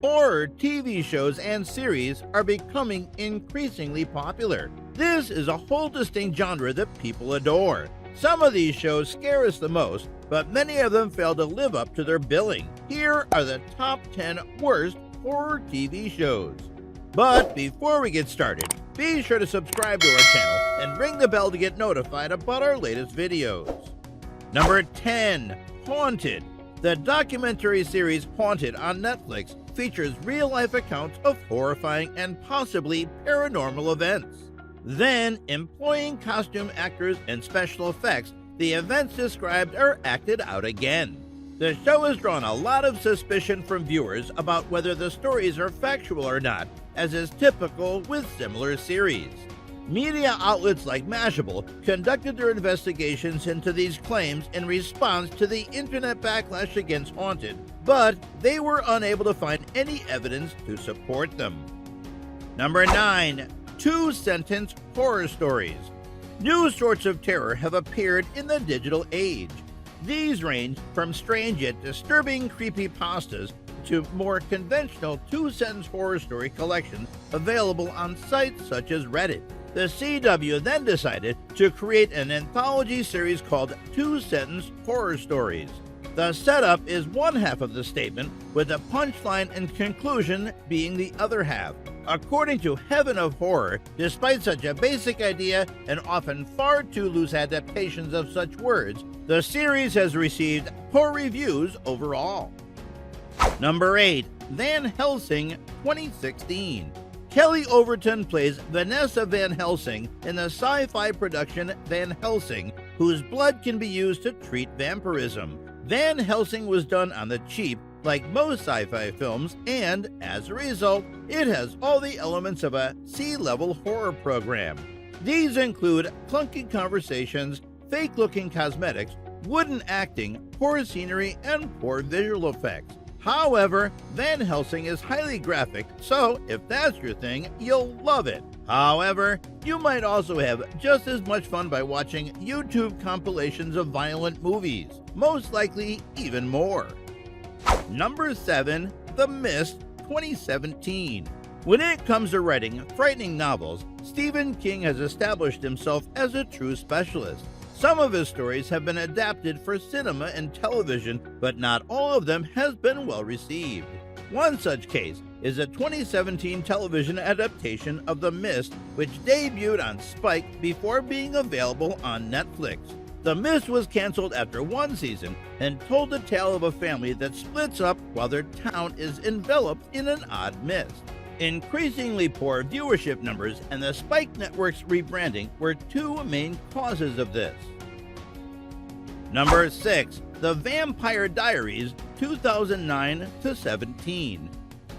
Horror TV shows and series are becoming increasingly popular. This is a whole distinct genre that people adore. Some of these shows scare us the most, but many of them fail to live up to their billing. Here are the top 10 worst horror TV shows. But before we get started, be sure to subscribe to our channel and ring the bell to get notified about our latest videos. Number 10. Haunted. The documentary series Haunted on Netflix features real-life accounts of horrifying and possibly paranormal events. Then, employing costume actors and special effects, the events described are acted out again. The show has drawn a lot of suspicion from viewers about whether the stories are factual or not, as is typical with similar series. Media outlets like Mashable conducted their investigations into these claims in response to the internet backlash against Haunted, but they were unable to find any evidence to support them. Number 9. Two-sentence horror stories. New sorts of terror have appeared in the digital age. These range from strange yet disturbing creepypastas to more conventional two-sentence horror story collections available on sites such as Reddit. The CW then decided to create an anthology series called Two-Sentence Horror Stories. The setup is one half of the statement, with the punchline and conclusion being the other half. According to Heaven of Horror, despite such a basic idea and often far too loose adaptations of such words, the series has received poor reviews overall. Number 8. Van Helsing 2016. Kelly Overton plays Vanessa Van Helsing in the sci-fi production Van Helsing, whose blood can be used to treat vampirism. Van Helsing was done on the cheap, like most sci-fi films, and as a result, it has all the elements of a C-level horror program. These include clunky conversations, fake-looking cosmetics, wooden acting, poor scenery, and poor visual effects. However, Van Helsing is highly graphic, so if that's your thing, you'll love it. However, you might also have just as much fun by watching YouTube compilations of violent movies, most likely even more. Number 7. The Mist 2017. When it comes to writing frightening novels, Stephen King has established himself as a true specialist. Some of his stories have been adapted for cinema and television, but not all of them has been well received. One such case is a 2017 television adaptation of The Mist, which debuted on Spike before being available on Netflix. The Mist was canceled after one season and told the tale of a family that splits up while their town is enveloped in an odd mist. Increasingly poor viewership numbers and the Spike Network's rebranding were two main causes of this. Number 6. The Vampire Diaries 2009-17.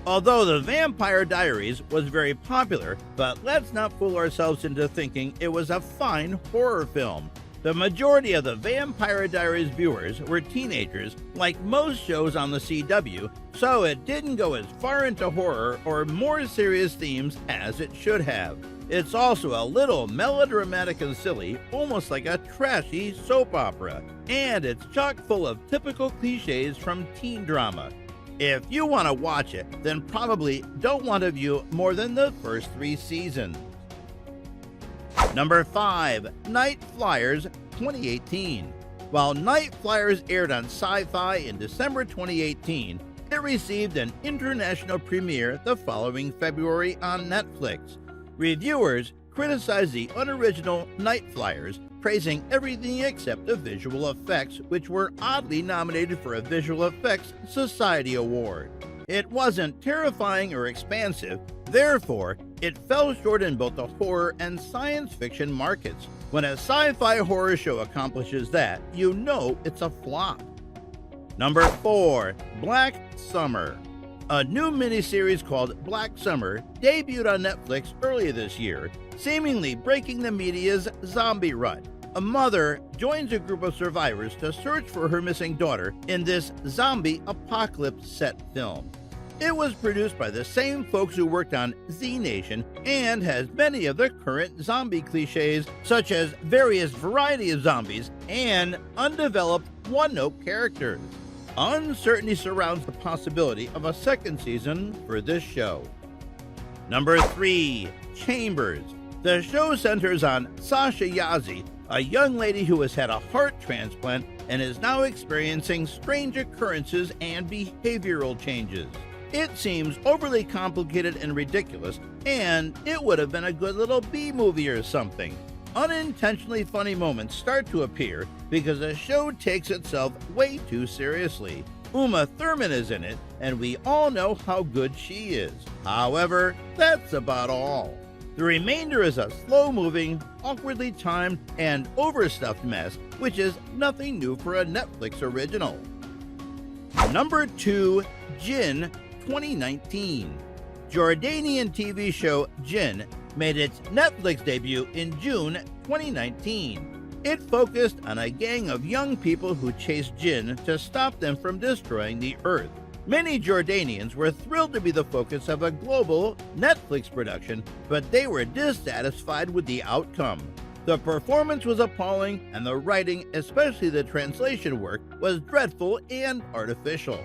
Although The Vampire Diaries was very popular, but let's not fool ourselves into thinking it was a fine horror film. The majority of the Vampire Diaries viewers were teenagers, like most shows on the CW, so it didn't go as far into horror or more serious themes as it should have. It's also a little melodramatic and silly, almost like a trashy soap opera, and it's chock full of typical cliches from teen drama. If you want to watch it, then probably don't want to view more than the first 3 seasons. Number 5. Night Flyers 2018. While Night Flyers aired on Sci-Fi in December 2018, it received an international premiere the following February on Netflix. Reviewers criticized the unoriginal Night Flyers, praising everything except the visual effects, which were oddly nominated for a Visual Effects Society Award. It wasn't terrifying or expansive, therefore, it fell short in both the horror and science fiction markets. When a sci-fi horror show accomplishes that, you know it's a flop. Number 4. Black Summer. A new miniseries called Black Summer debuted on Netflix earlier this year, seemingly breaking the media's zombie rut. A mother joins a group of survivors to search for her missing daughter in this zombie apocalypse set film. It was produced by the same folks who worked on Z Nation and has many of the current zombie cliches, such as various variety of zombies and undeveloped one-note characters. Uncertainty surrounds the possibility of a second season for this show. Number 3. Chambers. The show centers on Sasha Yazzie, a young lady who has had a heart transplant and is now experiencing strange occurrences and behavioral changes. It seems overly complicated and ridiculous, and it would have been a good little B-movie or something. Unintentionally funny moments start to appear because the show takes itself way too seriously. Uma Thurman is in it, and we all know how good she is. However, that's about all. The remainder is a slow-moving, awkwardly timed, and overstuffed mess, which is nothing new for a Netflix original. Number 2. Jinn 2019. Jordanian TV show Jinn made its Netflix debut in June 2019. It focused on a gang of young people who chased jinn to stop them from destroying the earth. Many Jordanians were thrilled to be the focus of a global Netflix production, but they were dissatisfied with the outcome. The performance was appalling, and the writing, especially the translation work, was dreadful and artificial.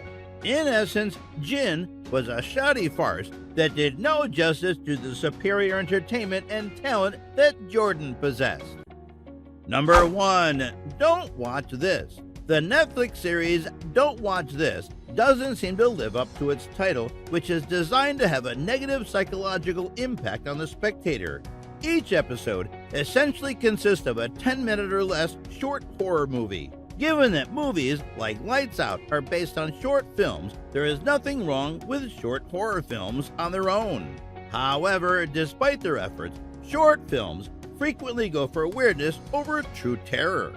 In essence, Jinn was a shoddy farce that did no justice to the superior entertainment and talent that Jordan possessed. Number 1. Don't Watch This. The Netflix series Don't Watch This doesn't seem to live up to its title, which is designed to have a negative psychological impact on the spectator. Each episode essentially consists of a 10-minute or less short horror movie. Given that movies like Lights Out are based on short films, there is nothing wrong with short horror films on their own. However, despite their efforts, short films frequently go for weirdness over true terror.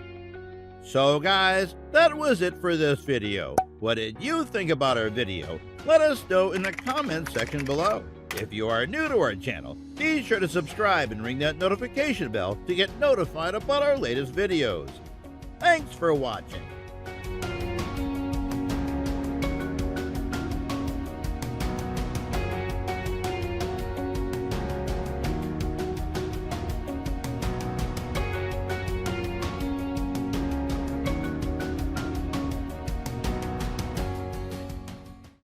So guys, that was it for this video. What did you think about our video? Let us know in the comments section below. If you are new to our channel, be sure to subscribe and ring that notification bell to get notified about our latest videos. Thanks for watching.